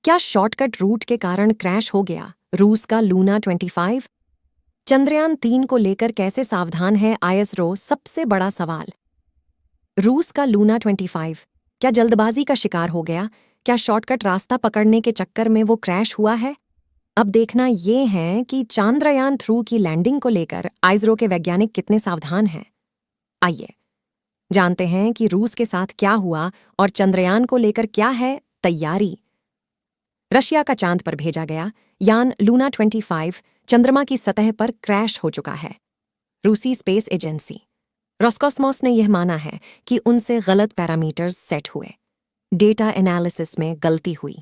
क्या shortcut root के कारण क्रैश हो गया रूस का लूना 25? चंद्रयान 3 को लेकर कैसे सावधान है आईएसआरओ? सबसे बड़ा सवाल। रूस का लूना 25 क्या जल्दबाजी का शिकार हो गया? क्या शॉर्टकट रास्ता पकड़ने के चक्कर में वो क्रैश हुआ है? अब देखना ये है कि चांद्रयान 3 की लैंडिंग को लेकर आईएसआरओ के वैज्ञानिक कितने सावधान हैं। आइए जानते हैं कि रूस के साथ क्या हुआ और चंद्रयान को लेकर क्या है तैयारी। रशिया का चांद पर भेजा गया यान लूना 25 चंद्रमा की सतह पर क्रैश हो चुका है। रूसी स्पेस एजेंसी रोस्कोसमोस ने यह माना है कि उनसे गलत पैरामीटर्स सेट हुए, डेटा एनालिसिस में गलती हुई,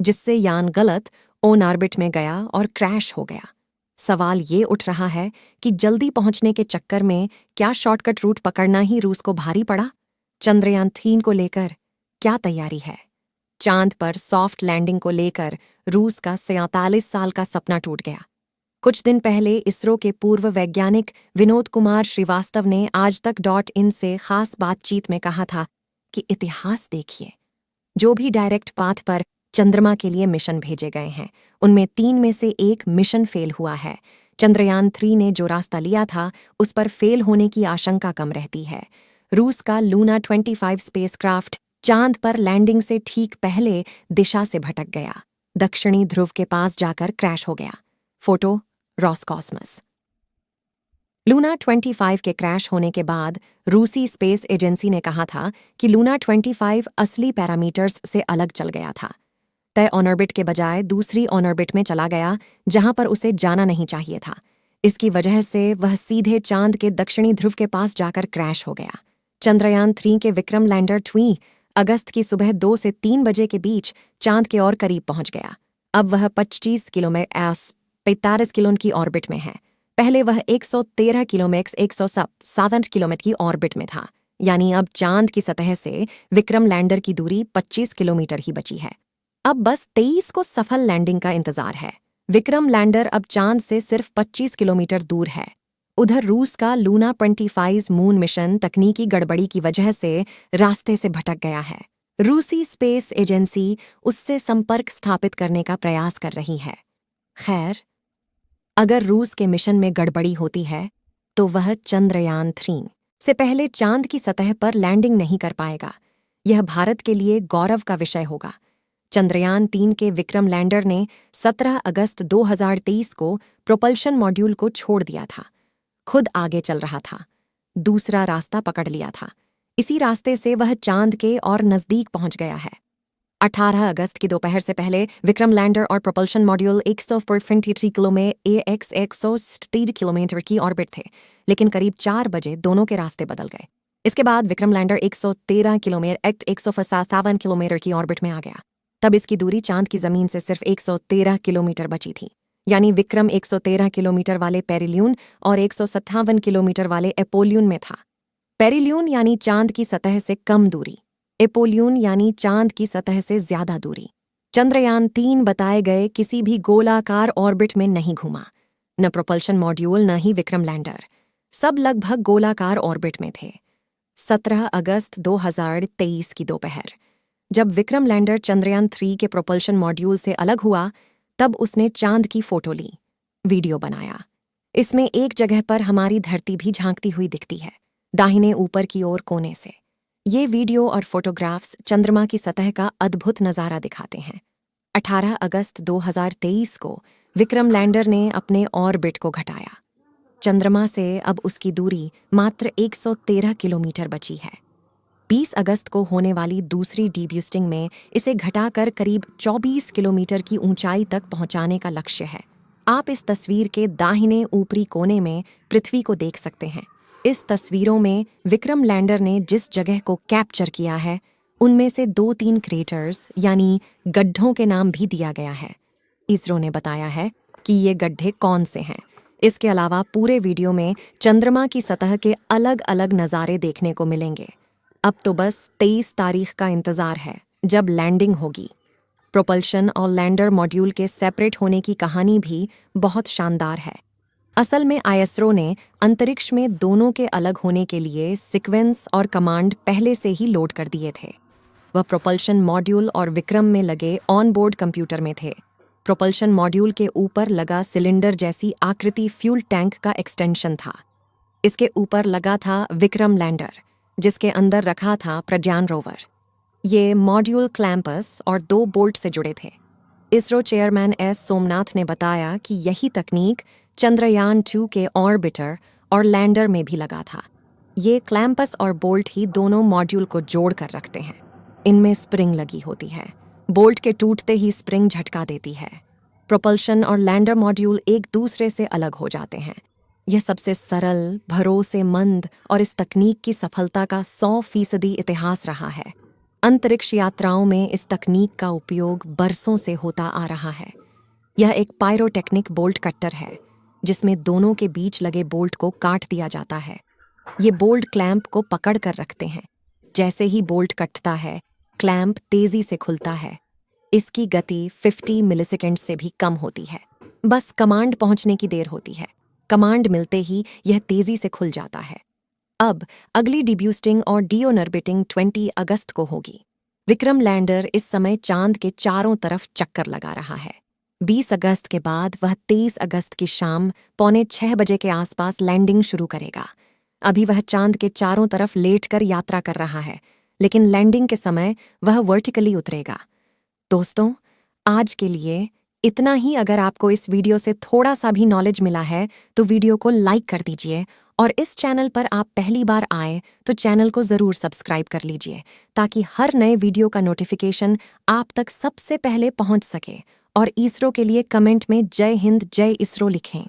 जिससे यान गलत ऑन ऑर्बिट में गया और क्रैश हो गया। सवाल ये उठ रहा है कि जल्दी पहुंचने के चक्कर में क्या शॉर्टकट रूट पकड़ना ही रूस को भारी पड़ा? चंद्रयान 3 को लेकर क्या तैयारी है? चांद पर सॉफ्ट लैंडिंग को लेकर रूस का 47 साल का सपना टूट गया। कुछ दिन पहले इसरो के पूर्व वैज्ञानिक विनोद कुमार श्रीवास्तव ने आज तक.in से खास बातचीत में कहा था कि इतिहास देखिए, जो भी डायरेक्ट पाथ पर चंद्रमा के लिए मिशन भेजे गए हैं उनमें 3 में से एक मिशन फेल हुआ है। चंद्रयान 3 ने जो रास्ता लिया था उस पर फेल होने की आशंका कम रहती है। रूस का लूना 25 स्पेसक्राफ्ट चांद पर लैंडिंग से ठीक पहले दिशा से भटक गया, दक्षिणी ध्रुव के पास जाकर क्रैश हो गया। Photo Roscosmos. लूना 25 के क्रैश होने के बाद रूसी स्पेस एजेंसी ने कहा था कि लूना 25 असली पैरामीटर्स से अलग चल गया था। तय ऑनऑर्बिट के बजाय दूसरी ऑनऑर्बिट में चला गया जहां पर उसे जाना नहीं चाहिए था। इसकी वजह से वह सीधे चांद के दक्षिणी ध्रुव के पास जाकर क्रैश हो गया। चंद्रयान 3 के विक्रम लैंडर 2 अगस्त की सुबह 2 से 3 बजे के बीच चांद के और करीब पहुंच गया। अब वह 25 किलोमीटर 45 किलोमीटर की ऑर्बिट में है। पहले वह 113 किलोमीटर 167 किलोमीटर की ऑर्बिट में था, यानी अब चांद की सतह से विक्रम लैंडर की दूरी 25 किलोमीटर ही बची है। अब बस 23 को सफल लैंडिंग का इंतजार है। विक्रम लैंडर अब चांद से सिर्फ 25 किलोमीटर दूर है। उधर रूस का लूना 25 मून मिशन तकनीकी गड़बड़ी की वजह से रास्ते से भटक गया है। रूसी स्पेस एजेंसी उससे संपर्क स्थापित करने का प्रयास कर रही है। खैर, अगर रूस के मिशन में गड़बड़ी होती है तो वह चंद्रयान 3 से पहले चांद की सतह पर लैंडिंग नहीं कर पाएगा। यह भारत के लिए गौरव का विषय होगा। चंद्रयान 3 के विक्रम लैंडर ने 17 अगस्त 2023 को प्रोपल्शन मॉड्यूल को छोड़ दिया था, खुद आगे चल रहा था, दूसरा रास्ता पकड़ लिया था। इसी रास्ते से वह चांद के और नजदीक पहुंच गया है। 18 अगस्त की दोपहर से पहले विक्रम लैंडर और propulsion module 123 kilometre AX 160 kilometre की ऑर्बिट थे, लेकिन करीब 4 बजे दोनों के रास्ते बदल गए। इसके बाद विक्रम लैंडर 113 किलोमीटर 157 किलोमीटर की ऑर्बिट में आ गया। तब इसकी दूरी चांद की जमीन से सिर्फ 113 किलोमीटर बची थी, यानी विक्रम 113 किलोमीटर वाले पेरिलियन और 157 किलोमीटर वाले एपोलियन में था। पेरिलियन यानी चांद की सतह से कम दूरी, एपोलियन यानी चांद की सतह से ज्यादा दूरी। चंद्रयान 3 बताए गए किसी भी गोलाकार ऑर्बिट में नहीं घूमा, न प्रोपल्शन मॉड्यूल न ही विक्रम लैंडर, सब लगभग गोलाकार ऑर्बिट में थे। 17 अगस्त 2023 की दोपहर जब विक्रम लैंडर चंद्रयान 3 के प्रोपल्शन मॉड्यूल से अलग हुआ, तब उसने चांद की फोटो ली, वीडियो बनाया। इसमें एक जगह पर हमारी धरती भी झांकती हुई दिखती है, दाहिने ऊपर की ओर कोने से। ये वीडियो और फोटोग्राफ्स चंद्रमा की सतह का अद्भुत नज़ारा दिखाते हैं। 18 अगस्त 2023 को विक्रम लैंडर ने अपने ऑर्बिट को घटाया। चंद्रमा से अब उसकी दूरी मात्र 113 किलोमीटर बची है। 20 अगस्त को होने वाली दूसरी डीब्यूस्टिंग में इसे घटाकर करीब 24 किलोमीटर की ऊंचाई तक पहुंचाने का लक्ष्य है। आप इस तस्वीर के दाहिने ऊपरी कोने में पृथ्वी को देख सकते हैं। इस तस्वीरों में विक्रम लैंडर ने जिस जगह को कैप्चर किया है उनमें से 2-3 क्रेटर्स यानी गड्ढों के नाम भी दिया गया है। इसरो ने बताया है कि ये गड्ढे कौन से हैं। इसके अलावा पूरे वीडियो में चंद्रमा की सतह के अलग अलग नज़ारे देखने को मिलेंगे। अब तो बस 23 तारीख का इंतज़ार है जब लैंडिंग होगी। प्रोपल्शन और लैंडर मॉड्यूल के सेपरेट होने की कहानी भी बहुत शानदार है। असल में आईएसआरओ ने अंतरिक्ष में दोनों के अलग होने के लिए सीक्वेंस और कमांड पहले से ही लोड कर दिए थे। वह प्रोपल्शन मॉड्यूल और विक्रम में लगे ऑनबोर्ड कंप्यूटर में थे। प्रोपल्शन मॉड्यूल के ऊपर लगा सिलेंडर जैसी आकृति फ्यूल टैंक का एक्सटेंशन था। इसके ऊपर लगा था विक्रम लैंडर, जिसके अंदर रखा था प्रज्ञान रोवर। ये मॉड्यूल क्लैंपर्स और 2 बोल्ट से जुड़े थे। इसरो चेयरमैन एस सोमनाथ ने बताया कि यही तकनीक चंद्रयान 2 के ऑर्बिटर और लैंडर में भी लगा था। ये क्लैंपर्स और बोल्ट ही दोनों मॉड्यूल को जोड़ कर रखते हैं। इनमें स्प्रिंग लगी होती है। बोल्ट के टूटते ही स्प्रिंग झटका देती है। प्रोपल्शन और लैंडर मॉड्यूल एक दूसरे से अलग हो जाते हैं। यह सबसे सरल, भरोसेमंद और इस तकनीक की सफलता का 100% इतिहास रहा है। अंतरिक्ष यात्राओं में इस तकनीक का उपयोग बरसों से होता आ रहा है। यह एक पायरोटेक्निक बोल्ट कटर है, जिसमें दोनों के बीच लगे बोल्ट को काट दिया जाता है। ये बोल्ट क्लैंप को पकड़ कर रखते हैं। जैसे ही बोल्ट कटता है, क्लैंप तेजी से खुलता है। इसकी गति 50 मिलीसेकंड से भी कम होती है। बस कमांड पहुंचने की देर होती है। कमांड मिलते ही यह तेजी से खुल जाता है। अब अगली डिब्यूस्टिंग और डीओनर्बिटिंग 20 अगस्त को होगी। विक्रम लैंडर इस समय चांद के चारों तरफ चक्कर लगा रहा है। 20 अगस्त के बाद वह 23 अगस्त की शाम 5:45 बजे के आसपास लैंडिंग शुरू करेगा। अभी वह चांद के चारों तरफ लेटकर यात्रा कर रहा है, लेकिन लैंडिंग के समय वह वर्टिकली उतरेगा। दोस्तों, आज के लिए इतना ही। अगर आपको इस वीडियो से थोड़ा सा भी नॉलेज मिला है तो वीडियो को लाइक कर दीजिए, और इस चैनल पर आप पहली बार आए तो चैनल को ज़रूर सब्सक्राइब कर लीजिए, ताकि हर नए वीडियो का नोटिफिकेशन आप तक सबसे पहले पहुंच सके। और इसरो के लिए कमेंट में जय हिंद, जय इसरो लिखें।